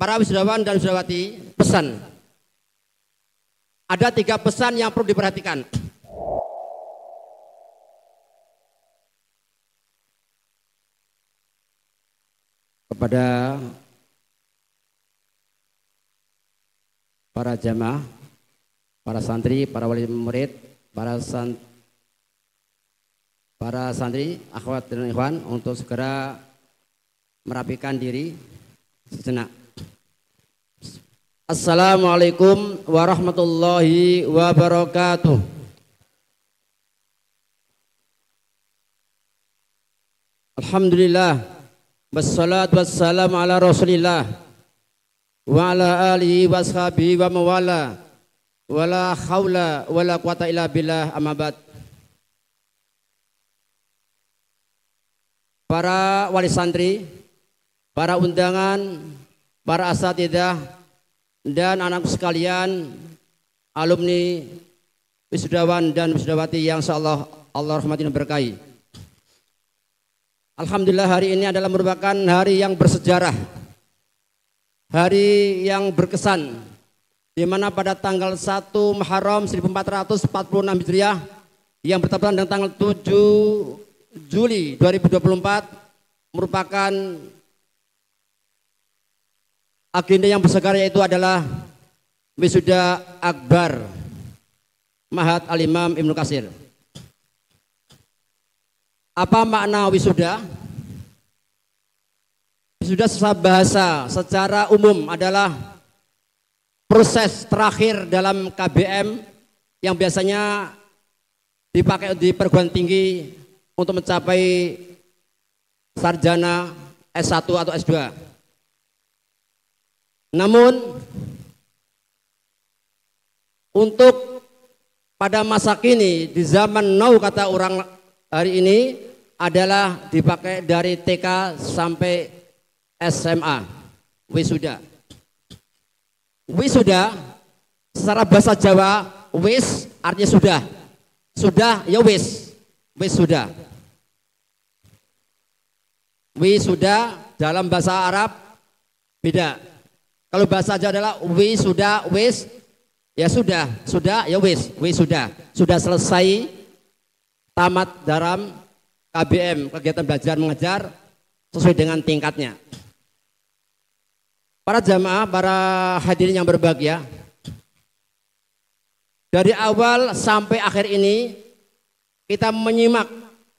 para wisudawan dan wisudawati, pesan. Ada 3 pesan yang perlu diperhatikan. Kepada para jamaah, para santri, para wali murid, para santri, akhwat dan ikhwan untuk segera merapikan diri sejenak. Assalamualaikum warahmatullahi wabarakatuh. Alhamdulillah, wassalatu wassalamu ala rasulillah wa ala alihi wa ashabihi wa mawala, wala khawla wala quwata illa billah, amma ba'd. Para wali santri, para undangan, para asatidzah dan anakku sekalian, alumni wisudawan dan wisudawati yang insyaallah Allah rahmati dan berkahi. Alhamdulillah, hari ini adalah merupakan hari yang bersejarah, hari yang berkesan, di mana pada tanggal 1 Muharram 1446 Hijriah yang bertepatan dengan tanggal 7 Juli 2024 merupakan agenda yang besar, yaitu adalah wisuda akbar Ma'had Al-Imam Ibnu Katsir. Apa makna wisuda? Wisuda secara bahasa secara umum adalah proses terakhir dalam KBM yang biasanya dipakai di perguruan tinggi untuk mencapai sarjana S1 atau S2. Namun untuk pada masa kini, di zaman now kata orang hari ini, adalah dipakai dari TK sampai SMA, wisuda. Wisuda secara bahasa Jawa, wis artinya sudah. Sudah ya wis, wis sudah. Wisuda dalam bahasa Arab beda. Kalau bahasa Jawa adalah wisuda, wis ya sudah, sudah ya wis, wis sudah. Sudah selesai tamat dalam KBM, kegiatan belajar mengajar sesuai dengan tingkatnya. Para jamaah, para hadirin yang berbahagia, dari awal sampai akhir ini kita menyimak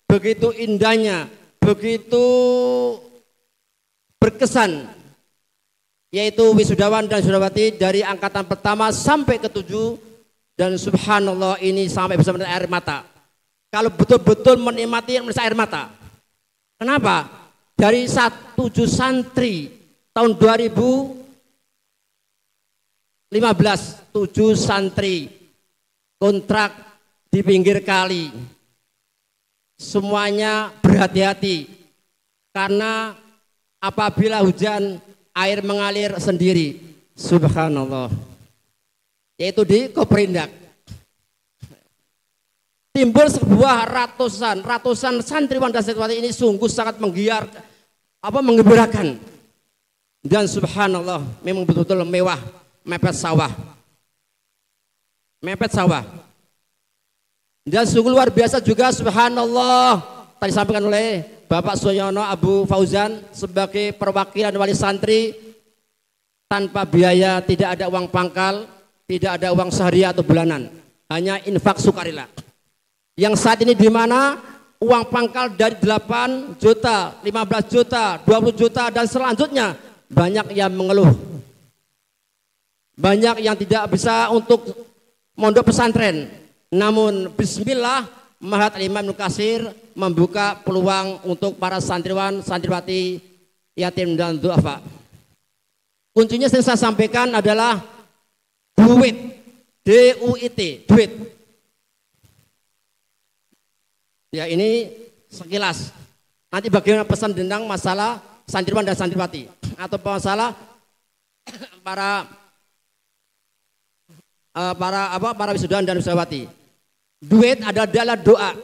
begitu indahnya, begitu berkesan, yaitu wisudawan dan wisudawati dari angkatan pertama sampai ke-7, dan subhanallah ini sampai bisa menetes air mata. Kalau betul-betul menikmati air mata. Kenapa? Dari 7 santri tahun 2015, 7 santri kontrak di pinggir kali. Semuanya berhati-hati karena apabila hujan air mengalir sendiri. Subhanallah. Yaitu di Koperindak. Timbul sebuah ratusan santriwan dan santriwati ini sungguh sangat menggembirakan. Dan subhanallah, memang betul-betul mewah, mepet sawah. Mepet sawah. Dan sungguh luar biasa juga subhanallah, tadi disampaikan oleh Bapak Suyono Abu Fauzan sebagai perwakilan wali santri, tanpa biaya, tidak ada uang pangkal, tidak ada uang sehari atau bulanan, hanya infak sukarela. Yang saat ini di mana uang pangkal dari 8 juta, 15 juta, 20 juta dan selanjutnya, banyak yang mengeluh. Banyak yang tidak bisa untuk mondok pesantren. Namun bismillah, Ma'had Al-Imam Ibnu Katsir membuka peluang untuk para santriwan, santriwati, yatim dan duafa. Kuncinya yang saya sampaikan adalah duit, DUIT, duit. Ya, ini sekilas. Nanti bagaimana pesan tentang masalah santriwan dan santriwati atau masalah para wisudawan dan wisudawati. Duit adalah doa.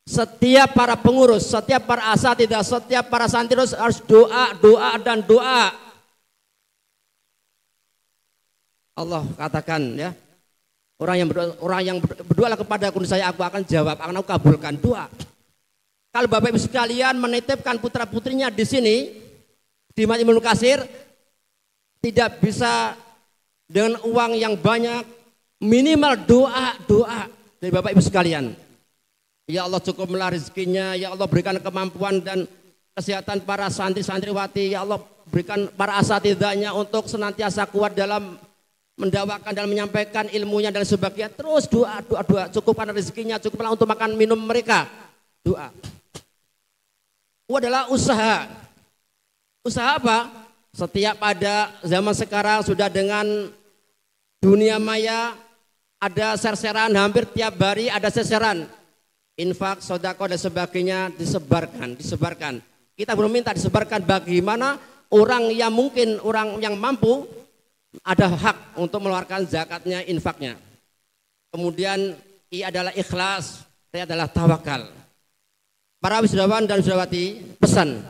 Setiap para pengurus, setiap para asatidzah, setiap para santri harus doa, doa dan doa. Allah katakan ya, orang yang berdoalah kepada aku saya aku akan jawab, akan aku kabulkan doa. Kalau Bapak Ibu sekalian menitipkan putra putrinya di sini di Masjid Ibnu Katsir, tidak bisa dengan uang yang banyak, minimal doa dari Bapak Ibu sekalian. Ya Allah cukuplah rezekinya, ya Allah berikan kemampuan dan kesehatan para santri-santriwati, ya Allah berikan para asatidahnya untuk senantiasa kuat dalam mendakwakan dan menyampaikan ilmunya dan sebagainya. Terus doa, cukupkan rezekinya, cukuplah untuk makan minum mereka. Doa. Itu adalah usaha. Usaha apa? Setiap pada zaman sekarang sudah dengan dunia maya ada serseran, hampir tiap hari ada serseran. Infak, sedekah dan sebagainya disebarkan. Kita belum minta disebarkan bagaimana orang yang mungkin orang yang mampu ada hak untuk mengeluarkan zakatnya, infaknya. Kemudian ia adalah ikhlas, ia adalah tawakal. Para wisudawan dan wisudawati, pesan.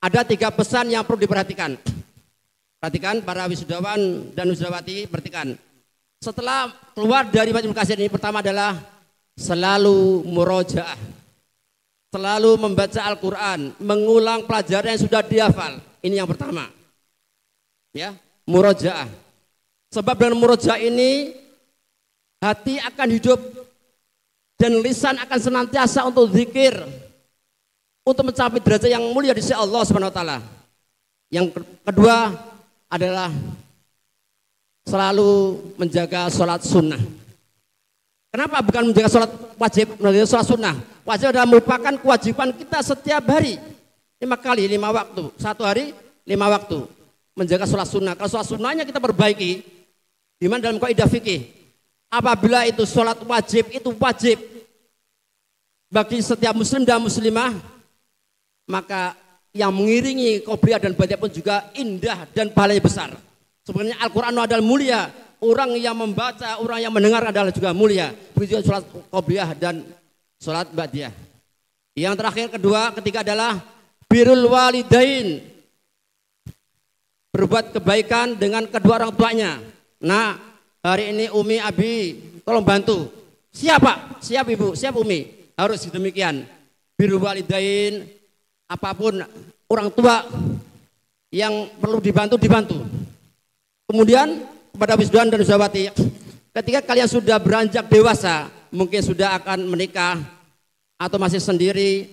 Ada 3 pesan yang perlu diperhatikan. Perhatikan para wisudawan dan wisudawati, perhatikan. Setelah keluar dari Masjid Ibnu Katsir ini, pertama adalah selalu murojaah, selalu membaca Al-Quran, mengulang pelajaran yang sudah dihafal. Ini yang pertama. Ya, murojaah. Sebab dengan murojaah ini hati akan hidup dan lisan akan senantiasa untuk zikir, untuk mencapai derajat yang mulia di sisi Allah Subhanahu wa taala. Yang kedua adalah selalu menjaga sholat sunnah. Kenapa bukan menjaga sholat wajib, menjaga sholat sunnah? Wajib adalah merupakan kewajiban kita setiap hari. 5 kali, 5 waktu. 1 hari, 5 waktu. Menjaga sholat sunnah. Kalau sholat sunnahnya kita perbaiki, di mana dalam kaidah fikih, apabila itu sholat wajib, itu wajib bagi setiap muslim dan muslimah, maka yang mengiringi qobliyah dan ba'diyah pun juga indah dan pahalanya besar. Sebenarnya Al-Quran adalah mulia. Orang yang membaca, orang yang mendengar adalah juga mulia. Begitu juga sholat qobliyah dan sholat ba'diyah. Yang terakhir, ketiga adalah birrul walidain. Berbuat kebaikan dengan kedua orang tuanya. Nah, hari ini Umi, Abi, tolong bantu. Siap Pak, siap Ibu, siap Umi. Harus demikian. Birrul walidain, apapun orang tua yang perlu dibantu. Kemudian kepada wisudawan dan wisudawati, ketika kalian sudah beranjak dewasa, mungkin sudah akan menikah atau masih sendiri,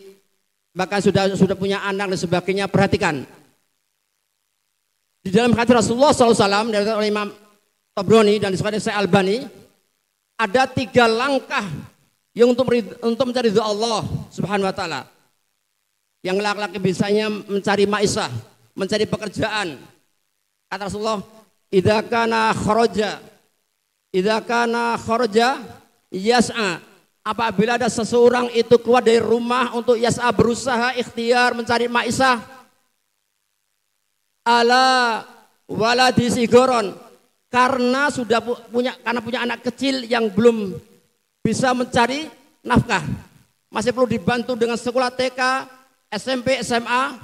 bahkan sudah punya anak dan sebagainya, perhatikan. Di dalam hadis Rasulullah SAW dari oleh Imam Tabrani dan disebutkan Syekh Albani, ada 3 langkah yang untuk mencari ridha Allah Subhanahu wa taala. Yang laki-laki biasanya mencari maisah, mencari pekerjaan. Kata Rasulullah, idza kana kharaja yas'a, apabila ada seseorang itu keluar dari rumah untuk yas'a, berusaha ikhtiar mencari maisah, ala waladi sigoron, karena punya anak kecil yang belum bisa mencari nafkah, masih perlu dibantu dengan sekolah TK, SMP, SMA.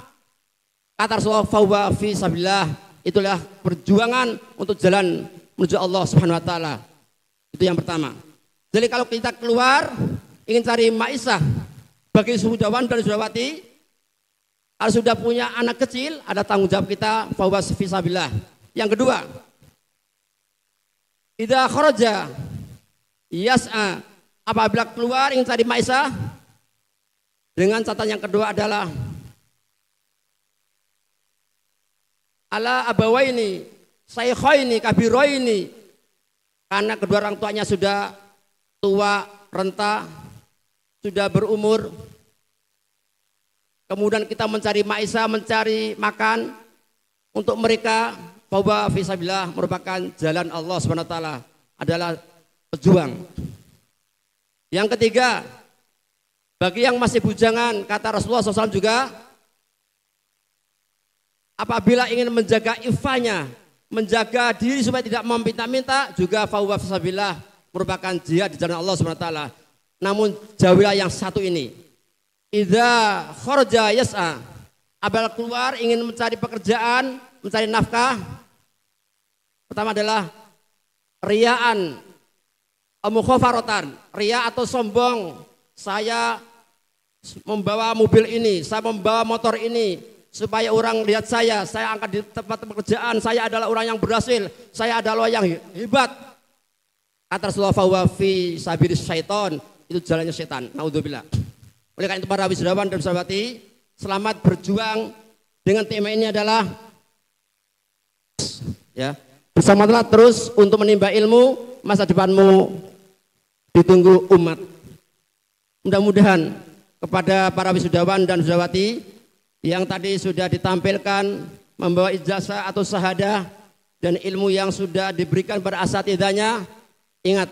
Kata Rasulullah, fahuwa fi sabilillah, itulah perjuangan untuk jalan menuju Allah Subhanahu wa taala. Itu yang pertama. Jadi kalau kita keluar ingin cari maisah bagi wisudawan dan wisudawati, kalau sudah punya anak kecil, ada tanggung jawab kita, fahuwa fi sabilillah. Yang kedua, idza kharaja yas'a, apabila keluar ingin cari maisah, dengan catatan yang kedua adalah ala abawaini saykhaini kabiroini, karena kedua orang tuanya sudah tua, renta, sudah berumur. Kemudian kita mencari maisha, mencari makan untuk mereka, bahwa fisabilillah merupakan jalan Allah Subhanahu wa taala, adalah pejuang. Yang ketiga, bagi yang masih bujangan, kata Rasulullah SAW juga, apabila ingin menjaga ifahnya, menjaga diri supaya tidak meminta-minta, juga fahuwa fisabilillah, merupakan jihad di jalan Allah Subhanahu wa taala. Namun jauhilah yang satu ini. Idza kharaja yas'a, apabila keluar ingin mencari pekerjaan, mencari nafkah, Pertama adalah riyaan, mukhafaratan, riya atau sombong. Saya membawa mobil ini, saya membawa motor ini, supaya orang lihat saya angkat di tempat pekerjaan, saya adalah orang yang berhasil, saya adalah yang hebat. Kata Rasulullah, fahuwa fi sabiris syaiton, itu jalannya setan. Naudzubillah. Oleh karena itu para wisudawan dan sahabati, selamat berjuang dengan tema ini adalah ya, bersama-sama terus untuk menimba ilmu, masa depanmu ditunggu umat. Mudah-mudahan kepada para wisudawan dan wisudawati yang tadi sudah ditampilkan membawa ijazah atau syahadah dan ilmu yang sudah diberikan pada asatidahnya, ingat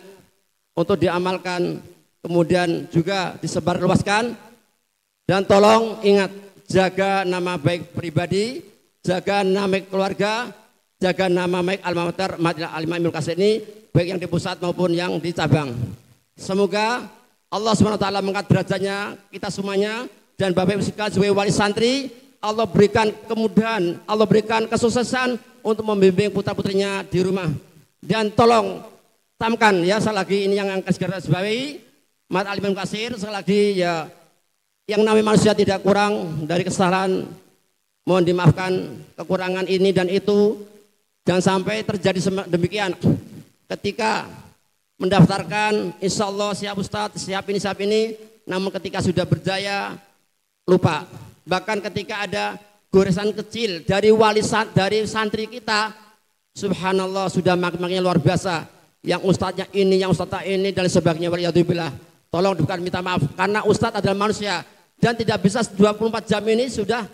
untuk diamalkan, kemudian juga disebarluaskan, dan tolong ingat jaga nama baik pribadi, jaga nama baik keluarga, jaga nama baik alma mater Al-Imam Ibnu Katsir ini, baik yang di pusat maupun yang di cabang. Semoga Allah SWT mengangkat derajatnya kita semuanya, dan Bapak Ibu sekalian sebagai wali santri, Allah berikan kemudahan, Allah berikan kesuksesan untuk membimbing putra-putrinya di rumah. Dan tolong tamkan ya, sekali lagi ini yang akan segera sebagai Mat Al-Imam Katsir, sekali lagi ya, yang namanya manusia tidak kurang dari kesalahan, mohon dimaafkan kekurangan ini dan itu. Jangan sampai terjadi demikian ketika mendaftarkan, insya Allah siap Ustadz, siap ini, namun ketika sudah berjaya lupa. Bahkan ketika ada goresan kecil dari dari santri kita, subhanallah sudah makin luar biasa. Yang ustadznya ini, yang ustadznya ini dan sebagainya. Waliyadzubillah. Tolong bukan minta maaf, karena ustadz adalah manusia dan tidak bisa 24 jam ini sudah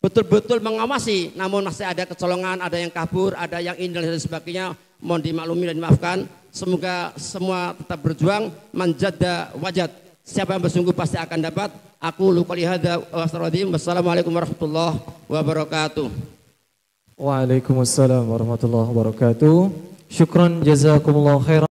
betul-betul mengawasi, namun masih ada kecolongan, ada yang kabur, ada yang ini dan sebagainya. Mohon dimaklumi dan dimaafkan. Semoga semua tetap berjuang, manjadda wajad. Siapa yang bersungguh pasti akan dapat. Aku luqali hadza wa astagfirullahaladzim. Wassalamualaikum warahmatullahi wabarakatuh. Waalaikumsalam warahmatullahi wabarakatuh. Syukran jazakumullah khairan.